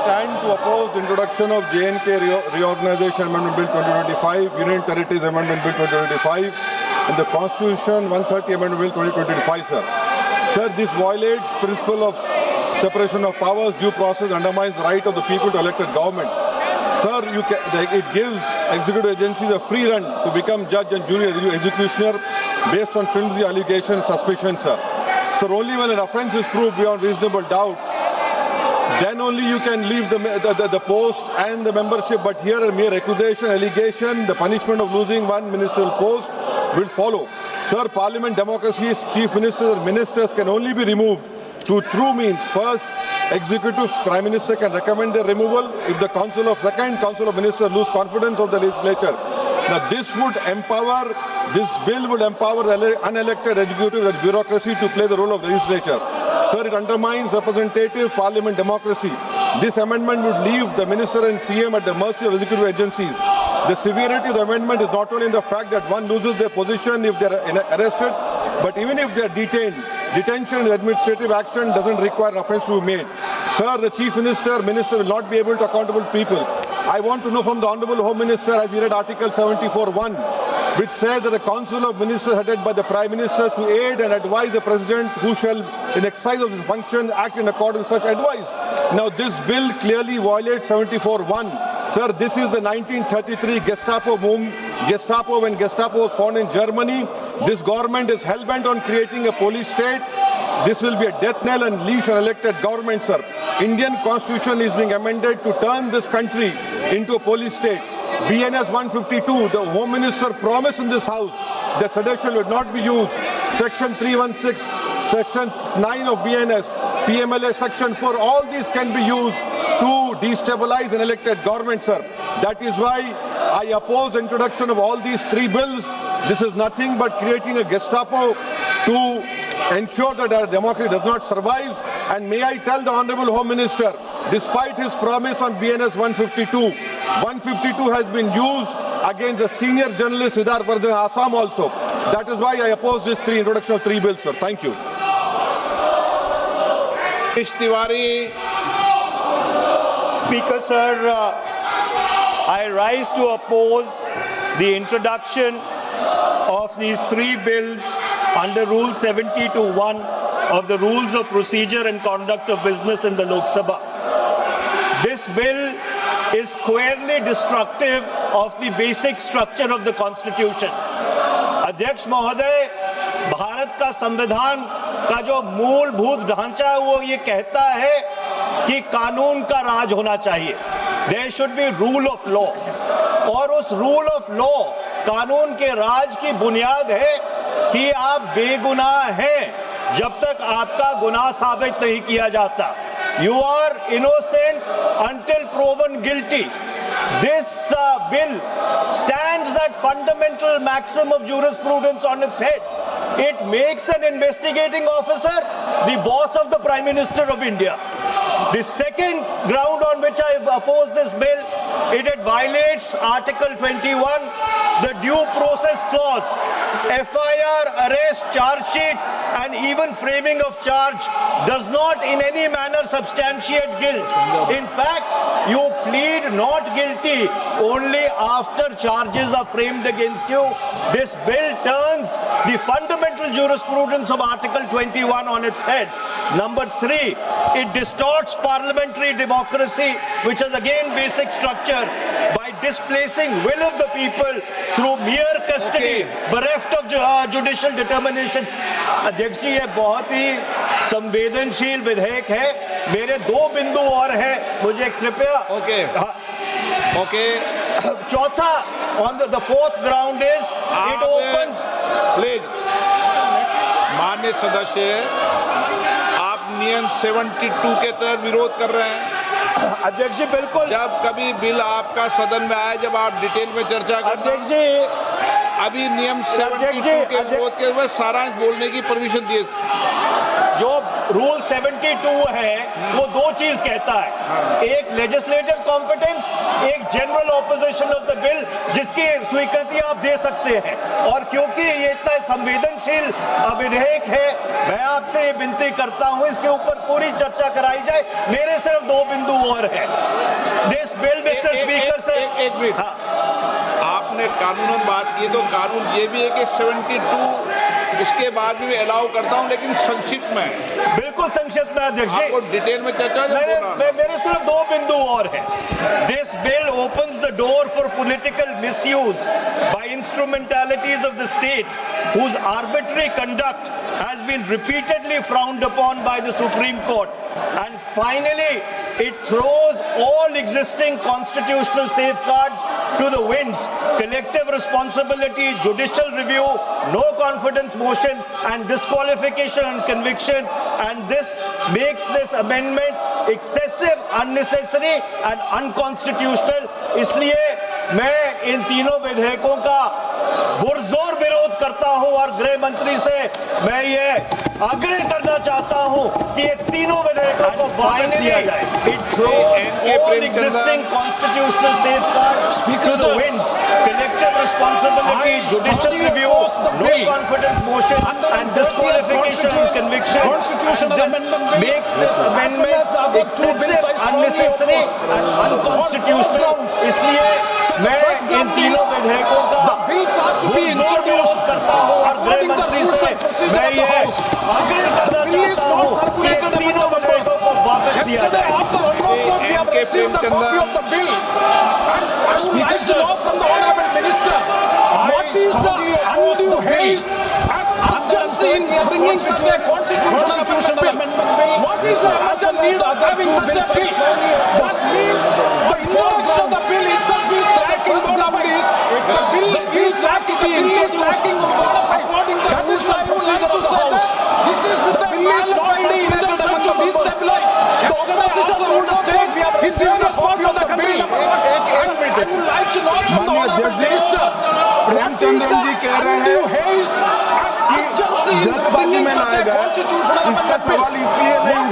stand to oppose the introduction of J&K Reorganization Amendment Bill 2025, Union Territories Amendment Bill 2025, and the Constitution 130 Amendment Bill 2025, sir. Sir, this violates principle of separation of powers, due process, undermines the right of the people to elect a government. Sir, it gives executive agencies a free run to become judge and jury executioner based on flimsy allegations, suspicions, sir. Sir, only when an offence is proved beyond reasonable doubt, then only you can leave the post and the membership. But here a mere accusation, allegation, the punishment of losing one ministerial post will follow. Sir, Parliament democracy's chief ministers and ministers can only be removed through true means. First, executive prime minister can recommend their removal if the council of ministers lose confidence of the legislature. Now this bill would empower the unelected executive bureaucracy to play the role of legislature. Sir, it undermines representative parliament democracy. This amendment would leave the minister and CM at the mercy of executive agencies. The severity of the amendment is not only in the fact that one loses their position if they are arrested, but even if they are detained. Detention and administrative action doesn't require an offence to be made. Sir, the chief minister will not be able to accountable people. I want to know from the Honourable Home Minister, as he read Article 74(1), which says that the Council of Ministers headed by the Prime Minister to aid and advise the President who shall, in exercise of his function, act in accordance with such advice. Now, this bill clearly violates 74(1). Sir, this is the 1933 Gestapo when Gestapo was found in Germany. This government is hell-bent on creating a police state. This will be a death knell and leash on elected government, sir. Indian Constitution is being amended to turn this country into a police state. BNS 152, the Home Minister promised in this House that sedition would not be used. Section 316, Section 9 of BNS, PMLA Section 4, all these can be used to destabilize an elected government, sir. That is why I oppose the introduction of all these three bills. This is nothing but creating a Gestapo to ensure that our democracy does not survive. And may I tell the Honourable Home Minister, despite his promise on BNS 152 has been used against a senior journalist, Siddharth Vardhan, Assam also. That is why I oppose this introduction of three bills, sir. Thank you. Tiwari. Speaker, sir, I rise to oppose the introduction of these three bills under Rule 70(1) of the Rules of Procedure and Conduct of Business in the Lok Sabha. This bill is squarely destructive of the basic structure of the Constitution. अध्यक्ष महोदय, भारत का संविधान का जो मूलभूत ढांचा है वो ये कहता है कि कानून का राज होना चाहिए. There should be rule of law. और उस rule of law, कानून के राज की बुनियाद है कि आप बेगुनाह हैं जब तक आपका गुनाह साबित नहीं किया जाता. You are innocent until proven guilty. This bill stands that fundamental maxim of jurisprudence on its head. It makes an investigating officer the boss of the Prime Minister of India. The second ground on which I oppose this bill, it violates Article 21, the due process clause. FIR, arrest, charge sheet, and even framing of charge does not in any manner substantiate guilt. In fact, you plead not guilty only after charges are framed against you. This bill turns the fundamental jurisprudence of Article 21 on its head. Number three, it distorts parliamentary democracy, which is again basic structure, by displacing will of the people through mere custody, bereft of judicial determination. अध्यक्ष जी, ये बहुत ही संवेदनशील विधेयक है. मेरे दो बिंदु और हैं, मुझे कृपया. चौथा, on the fourth ground is it opens. Please माननीय सदस्य, आप नियम 72 के तहत विरोध कर रहे हैं. अध्यक्ष जी, बिल्कुल. जब कभी बिल आपका सदन में आए, जब आप डिटेल में चर्चा करें. अध्यक्ष जी, अभी नियम 72 के विरोध के बाद सारांश बोलने की परमिशन दिए. जो रूल 72 है वो दो चीज कहता है, एक लेजिस्लेटिव कॉम्पिटेंस, एक general opposition of the bill जिसकी स्वीकृति आप दे सकते हैं। और क्योंकि ये इतना संवेदनशील विधेयक है, मैं आपसे विनती करता हूं इसके ऊपर पूरी चर्चा कराई जाए। मेरे सिर्फ दो बिंदु और हैं। दिस बिल मिस्टर स्पीकर से एक मिनट, आपने कानूनन बात की तो कानून ये भी है कि 72 इसके बाद भी अलाउ करता हूं, लेकिन संक्षिप्त में, बिल्कुल संक्षिप्त में अध्यक्ष जी, आपको डिटेल में चर्चा मेरे सिर्फ दो बिंदु और हैं। This bill opens the door for political misuse by instrumentalities of the state whose arbitrary conduct has been repeatedly frowned upon by the Supreme Court. And finally, it throws all existing constitutional safeguards to the winds. Collective responsibility, judicial review, no confidence motion and disqualification and conviction, and this makes this amendment excessive, unnecessary and unconstitutional. इसलिए मैं इन तीनों विधेयकों का पुरजोर विरोध करता हूं और गृह मंत्री से मैं ये आग्रह करना चाहता हूं कि ये तीनों विधेयकों को वापस लिया जाए। It throws all existing constitutional safeguards to the winds. Collective responsibility, judicial review, no confidence motion and disqualification and conviction. And this makes this amendment excessive, unnecessary and unconstitutional. इसलिए मैं इन तीनों विधेयकों का पुरजोर विरोध करता हूं और गृह मंत्री से मैं ये आग्रह करना चाहता हूं कि इन तीनों विधेयकों को वापस दिया जाए। Bringing such a constitutional amendment. What is the urgent need of having such a bill? That means the introduction of the bill itself is lacking bona fides. The bill is lacking bona fides. According to the rules and procedure of the House, this is with the qualified intention to destabilize. The opposition ruled the state is in the force of the bill. I would like to know from the honorable minister, Premachandran जी कह रहे हैं कि जल्दबाजी में लाया गया। इसका सवाल इसलिए नहीं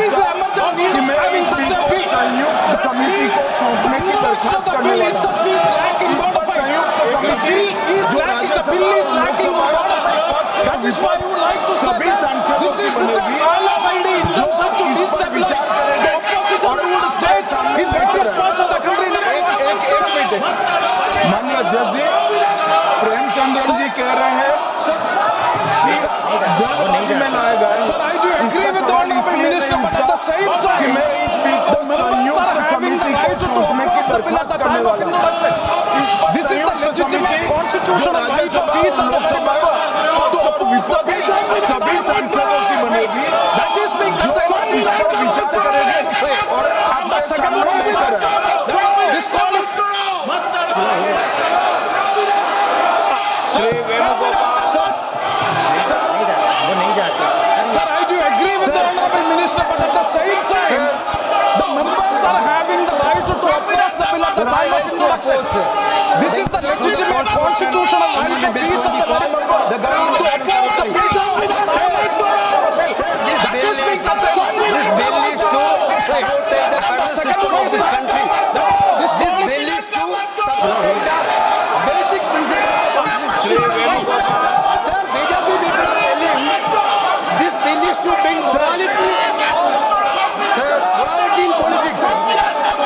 कि मैं इस बिल को संयुक्त समिति को सौंपने की दरखास्त करने वाला हूं। इस पर संयुक्त समिति जो राज्यसभा और लोकसभा का विपक्ष सभी सांसदों की बनेगी जो इस पर विचार करेंगे और सामने लेकर एक माननीय अध्यक्ष जी, प्रेमचंद्रन जी कह रहे हैं कि जल्दबाजी में लाया गया। इसका सवाल इसलिए नहीं उठता कि मैं इस बिल को संयुक्त समिति को सौंपने की दरखास्त करने वाला हूं। इस पर संयुक्त समिति जो राज्यसभा और लोकसभा और विपक्ष सभी सांसदों की बनेगी जो इस पर विचार करेंगे और सामने लेकर Sir, I do agree with the honorable minister, but at the same time, the members are having the right to oppose the bill at the time of introduction. This is the legitimate constitutional right of each of the member to oppose the bill. This bill is to protect the federal system of this country. This bill is to protect the basic principle of this country. Sir, BJP people are telling this bill is to bring morality. Sir, morality in politics. Can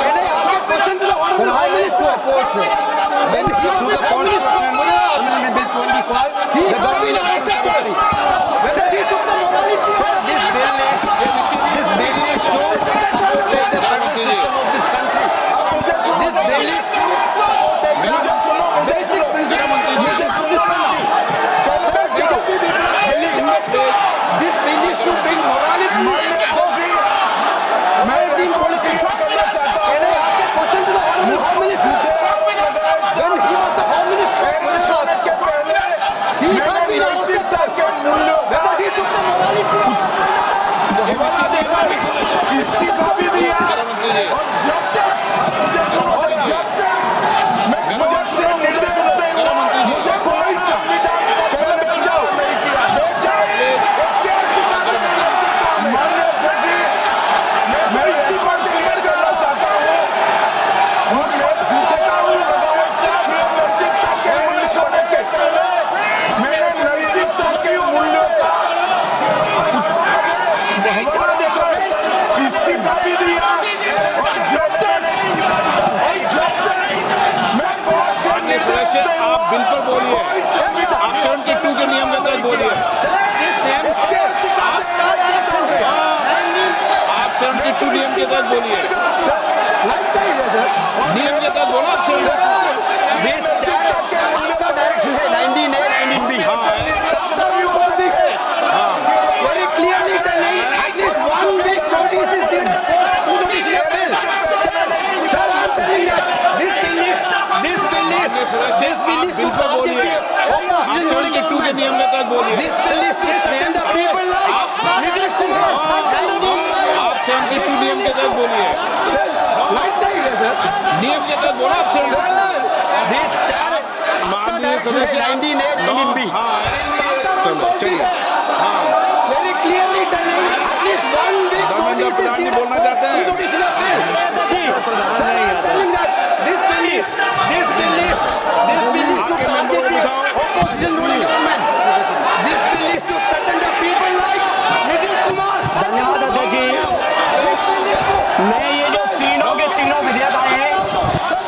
I ask a question to the honorable High Minister? To oppose, sir. When he was the Home Minister, Amendment Bill 25, he has been arrested, sir. Whether he took the morality, sir, this bill is to protect the federal system of this country. This bill is to protect the basic principle of this country. Sir, BJP people are telling this bill is to bring morality. Morality in politics. Can I ask a question to the honorable Home Minister? When he was the Home Minister, he has been arrested. तहत बोलिए, sir लगता ही है sir नियम के तहत बोला आप This आपका डायरेक्शन है 19A 19B very clearly telling at least 1 week notice is needed for notice a bill. Sir, I'm telling that this bill is to opposition ruling के government. नियम के तहत बोलिए, This bill is to threaten the people like Nitish Kumar. आप 72 नियम के तहत बोलिए, Sir, लगता ही है सर नियम के तहत बोला आप 72 this माननीय direction है सदस्य 19A 19B. चलो चलिए, Very clearly telling at least 1 week Dharmendra notice is Pradhan ji needed बोलना for चाहते हैं। introduction of bill. See, sir, I'm telling that this bill is to आगे मेंबर को target बिठाओ। the opposition ruling government. This bill is to threaten the people like Nitish Kumar. धन्यवाद अध्यक्ष जी। This bill is to मैं ये जो तीनों के तीनों विधेयक आए हैं,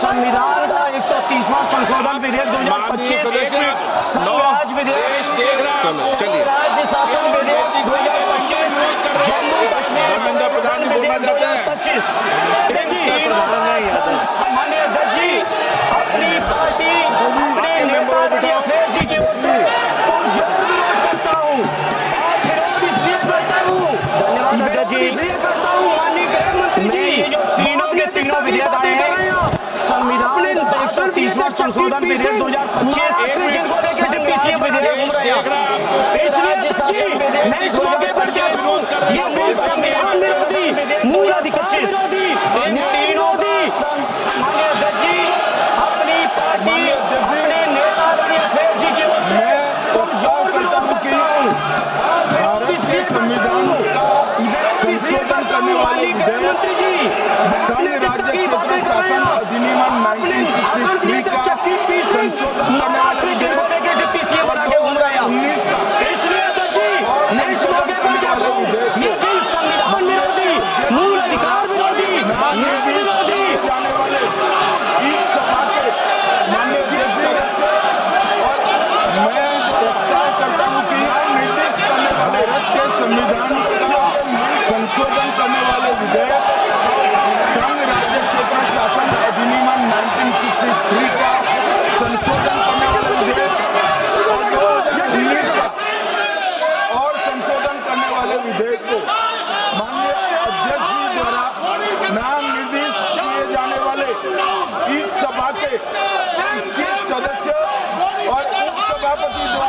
संविधान का 130वां संशोधन विधेयक 2025, संघराज विधेयक, चलिए, राज्य शासन विधेयक 2025, जम्मू कश्मीर धर्मेंद्र प्रधान जी बोलना चाहते हैं। 2025, माननीय अध्यक्ष जी, अपनी पार्टी अपने नेता आदरणीय अखिलेश जी की ओर से पुरजोर विरोध करता हूँ और विरोध इसलिए करता हूँ, धन्यवाद अध्यक्ष जी, इसलिए करता हूँ माननीय गृह मंत्री जी, ये जो तीनों के तीनों विधेयक आए हैं, संविधान का 130वां संशोधन विधेयक 2025, संघराज्य विधेयक, इस राज्य शासन विधेयक, मैं इस मौके पर चाहता हूं, ये मूल संविधान विरोधी, मूल अधिकार विरोधी, इन तीनों की माननीय अध्यक्ष जी, अपनी पार्टी अपने नेता आदरणीय अखिलेश जी की ओर से पुरजोर विरोध करता हूं और विरोध इसलिए संविधान का संशोधन करने वाले विधेयक संघ राज्य क्षेत्र शासन अधिनियम 1963 का संशोधन करने वाले विधेयक 19 का इसलिए अध्यक्ष जी, मैं इस मौके पर कहता हूं, ये बिल संविधान विरोधी, मूल अधिकार विरोधी, न्याय विरोधी, जाने वाले इस सभा के माननीय अध्यक्ष और मैं प्रस्ताव करता हूं कि निर्देश करने वाले राज्य संविधान का संशोधन करने वाले विधेयक संघ राज्य क्षेत्र शासन अधिनियम 1963 का संशोधन करने वाले विधेयक और 2019 का और संशोधन करने वाले विधेयक को माननीय अध्यक्ष जी द्वारा नाम निर्देश किए जाने वाले इस सभा के 21 सदस्य और उपसभापति द्वारा